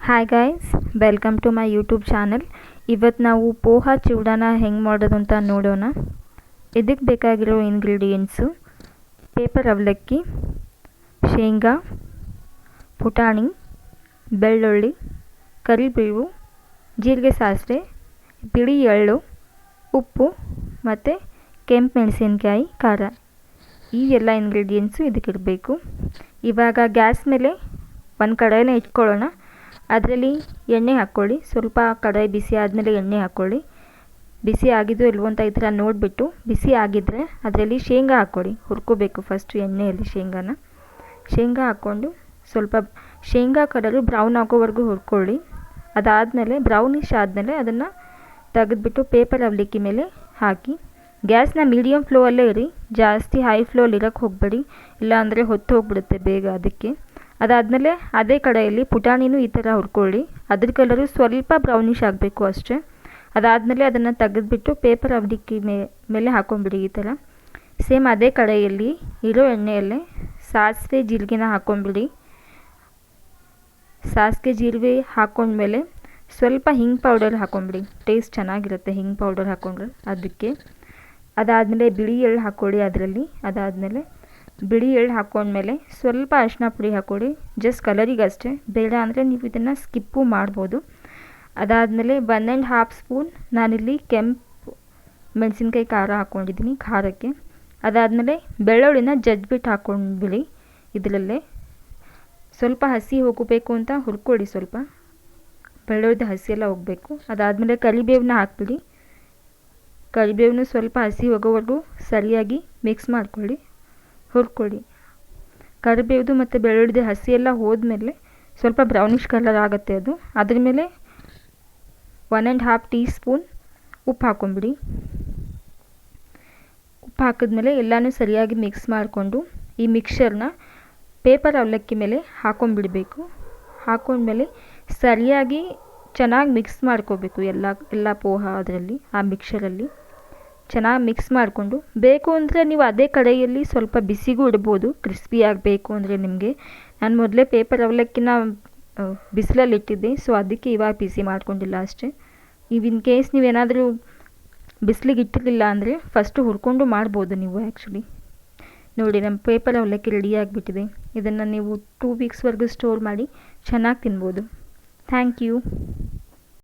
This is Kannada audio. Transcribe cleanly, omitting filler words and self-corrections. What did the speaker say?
Hi guys, welcome to my YouTube channel. ಇವತ್ತು ನಾವು ಪೋಹಾ ಚಿವಡಾನ ಹೆಂಗೆ ಮಾಡೋದು ಅಂತ ನೋಡೋಣ. ಇದಕ್ಕೆ ಬೇಕಾಗಿರೋ ಇಂಗ್ರೀಡಿಯೆಂಟ್ಸು: ಪೇಪರ್ ಅವಲಕ್ಕಿ, ಶೇಂಗಾ, ಪುಟಾಣಿ, ಬೆಳ್ಳುಳ್ಳಿ, ಕರಿಬೇವು, ಜೀರಿಗೆ, ಸಾಸಿವೆ, ಬಿಳಿ ಎಳ್ಳು, ಉಪ್ಪು ಮತ್ತು ಕೆಂಪು ಮೆಣಸಿನ್ಕಾಯಿ, ಖಾರ. ಈ ಎಲ್ಲ ಇಂಗ್ರೀಡಿಯೆಂಟ್ಸು ಇದಕ್ಕಿರಬೇಕು. ಇವಾಗ ಗ್ಯಾಸ್ ಮೇಲೆ ಒಂದು ಕಡಾಯಿನ ಇಟ್ಕೊಳ್ಳೋಣ. ಅದರಲ್ಲಿ ಎಣ್ಣೆ ಹಾಕ್ಕೊಳ್ಳಿ. ಸ್ವಲ್ಪ ಕಡಾಯಿ ಬಿಸಿ ಆದಮೇಲೆ ಎಣ್ಣೆ ಹಾಕ್ಕೊಳ್ಳಿ. ಬಿಸಿ ಆಗಿದ್ದು ಇಲ್ವೋ ಅಂತ ಈ ಥರ ನೋಡಿಬಿಟ್ಟು, ಬಿಸಿ ಆಗಿದ್ದರೆ ಅದರಲ್ಲಿ ಶೇಂಗಾ ಹಾಕ್ಕೊಳ್ಳಿ. ಹುರ್ಕೋಬೇಕು ಫಸ್ಟು ಎಣ್ಣೆಯಲ್ಲಿ ಶೇಂಗಾ ಹಾಕ್ಕೊಂಡು ಸ್ವಲ್ಪ ಶೇಂಗಾ ಕಲರು ಬ್ರೌನ್ ಆಗೋವರೆಗೂ ಹುರ್ಕೊಳ್ಳಿ. ಅದಾದಮೇಲೆ ಬ್ರೌನಿಶ್ ಆದಮೇಲೆ ಅದನ್ನು ತೆಗೆದುಬಿಟ್ಟು ಪೇಪರ್ ಅವಲಕ್ಕಿ ಮೇಲೆ ಹಾಕಿ ಗ್ಯಾಸ್ನ ಮೀಡಿಯಮ್ ಫ್ಲೋವಲ್ಲೇ ಇರಿ. ಜಾಸ್ತಿ ಹೈ ಫ್ಲೋಲ್ಲಿ ಇರೋಕ್ಕೆ ಹೋಗಬೇಡಿ, ಇಲ್ಲಾಂದರೆ ಹೊತ್ತು ಹೋಗ್ಬಿಡುತ್ತೆ ಬೇಗ. ಅದಕ್ಕೆ ಅದಾದಮೇಲೆ ಅದೇ ಕಡೆಯಲ್ಲಿ ಪುಟಾಣಿನೂ ಈ ಥರ ಹುರ್ಕೊಳ್ಳಿ. ಅದ್ರ ಕಲರು ಸ್ವಲ್ಪ ಬ್ರೌನಿಷ್ ಆಗಬೇಕು ಅಷ್ಟೇ. ಅದಾದಮೇಲೆ ಅದನ್ನು ತೆಗೆದುಬಿಟ್ಟು ಪೇಪರ್ ಅವಲಕ್ಕಿ ಮೇಲೆ ಹಾಕ್ಕೊಂಬಿಡಿ. ಈ ಥರ ಸೇಮ್ ಅದೇ ಕಡೆಯಲ್ಲಿ ಇರೋ ಎಣ್ಣೆಯಲ್ಲೇ ಸಾಸಿವೆ ಜೀರಿಗೆನ ಹಾಕ್ಕೊಂಬಿಡಿ. ಸಾಸಿವೆ ಜೀರಿಗೆ ಹಾಕ್ಕೊಂಡ್ಮೇಲೆ ಸ್ವಲ್ಪ ಹಿಂಗ್ ಪೌಡರ್ ಹಾಕ್ಕೊಂಬಿಡಿ. ಟೇಸ್ಟ್ ಚೆನ್ನಾಗಿರುತ್ತೆ ಹಿಂಗ್ ಪೌಡರ್ ಹಾಕ್ಕೊಂಡ್ರೆ ಅದಕ್ಕೆ. ಅದಾದಮೇಲೆ ಬಿಳಿ ಎಳ್ಳು ಹಾಕ್ಕೊಳ್ಳಿ ಅದರಲ್ಲಿ. ಅದಾದಮೇಲೆ ಬಿಳಿ ಎಳ್ಳು ಹಾಕ್ಕೊಂಡ್ಮೇಲೆ ಸ್ವಲ್ಪ ಅರಿಶಿನ ಪುಡಿ ಹಾಕ್ಕೊಳ್ಳಿ, ಜಸ್ಟ್ ಕಲರಿಗೆ ಅಷ್ಟೇ. ಬೇಡ ಅಂದರೆ ನೀವು ಇದನ್ನು ಸ್ಕಿಪ್ಪು ಮಾಡ್ಬೋದು. ಅದಾದಮೇಲೆ 1.5 ಸ್ಪೂನ್ ನಾನಿಲ್ಲಿ ಕೆಂಪು ಮೆಣಸಿನ್ಕಾಯಿ ಖಾರ ಹಾಕ್ಕೊಂಡಿದ್ದೀನಿ ಖಾರಕ್ಕೆ. ಅದಾದಮೇಲೆ ಬೆಳ್ಳುಳ್ಳಿನ ಜಜ್ಜಿಬಿಟ್ಟು ಹಾಕ್ಕೊಂಡ್ಬಿಡಿ. ಇದರಲ್ಲೇ ಸ್ವಲ್ಪ ಹಸಿ ಹೋಗಬೇಕು ಅಂತ ಹುರ್ಕೊಳ್ಳಿ. ಸ್ವಲ್ಪ ಬೆಳ್ಳುಳ್ಳಿದ ಹಸಿ ಎಲ್ಲ ಹೋಗಬೇಕು. ಅದಾದಮೇಲೆ ಕರಿಬೇವನ್ನ ಹಾಕ್ಬಿಡಿ. ಕರಿಬೇವನ್ನ ಸ್ವಲ್ಪ ಹಸಿ ಹೋಗೋವರೆಗೂ ಸರಿಯಾಗಿ ಮಿಕ್ಸ್ ಮಾಡ್ಕೊಳ್ಳಿ, ಹುರ್ಕೊಳ್ಳಿ. ಕರಿಬೇವ್ದು ಮತ್ತು ಬೆಳ್ಳುಳ್ಳಿದ ಹಸಿ ಎಲ್ಲ ಹೋದ್ಮೇಲೆ ಸ್ವಲ್ಪ ಬ್ರೌನಿಷ್ ಕಲರ್ ಆಗುತ್ತೆ ಅದು. ಅದ್ರ ಮೇಲೆ 1.5 ಟೀ ಸ್ಪೂನ್ ಉಪ್ಪು ಹಾಕ್ಕೊಂಬಿಡಿ. ಉಪ್ಪು ಹಾಕಿದ್ಮೇಲೆ ಎಲ್ಲನೂ ಸರಿಯಾಗಿ ಮಿಕ್ಸ್ ಮಾಡಿಕೊಂಡು ಈ ಮಿಕ್ಸರ್ನ ಪೇಪರ್ ಅವಲಕ್ಕಿ ಮೇಲೆ ಹಾಕ್ಕೊಂಬಿಡಬೇಕು. ಹಾಕ್ಕೊಂಡ್ಮೇಲೆ ಸರಿಯಾಗಿ ಚೆನ್ನಾಗಿ ಮಿಕ್ಸ್ ಮಾಡ್ಕೋಬೇಕು. ಎಲ್ಲ ಪೋಹಾ ಅದರಲ್ಲಿ ಆ ಮಿಕ್ಸರಲ್ಲಿ ಚೆನ್ನಾಗಿ ಮಿಕ್ಸ್ ಮಾಡಿಕೊಂಡು, ಬೇಕು ಅಂದರೆ ನೀವು ಅದೇ ಕಡೆಯಲ್ಲಿ ಸ್ವಲ್ಪ ಬಿಸಿಗೂ ಇಡ್ಬೋದು, ಕ್ರಿಸ್ಪಿ ಆಗಬೇಕು ಅಂದರೆ ನಿಮಗೆ. ನಾನು ಮೊದಲೇ ಪೇಪರ್ ಅವಲಕ್ಕಿನ ಬಿಸಿಲಲ್ಲಿ ಇಟ್ಟಿದ್ದೆ, ಸೊ ಅದಕ್ಕೆ ಇವಾಗ ಬಿಸಿ ಮಾಡ್ಕೊಂಡಿಲ್ಲ ಅಷ್ಟೇ. ಇನ್ ಕೇಸ್ ನೀವೇನಾದರೂ ಬಿಸಿಲಿಗೆ ಇಟ್ಟಿರಲಿಲ್ಲ ಅಂದರೆ ಫಸ್ಟು ಹುರ್ಕೊಂಡು ಮಾಡ್ಬೋದು ನೀವು ಆ್ಯಕ್ಚುಲಿ. ನೋಡಿ, ನಮ್ಮ ಪೇಪರ್ ಅವಲಕ್ಕಿ ರೆಡಿ ಆಗಿಬಿಟ್ಟಿದೆ. ಇದನ್ನು ನೀವು 2 ವೀಕ್ಸ್ವರೆಗೂ ಸ್ಟೋರ್ ಮಾಡಿ ಚೆನ್ನಾಗಿ ತಿನ್ಬೋದು. Thank you.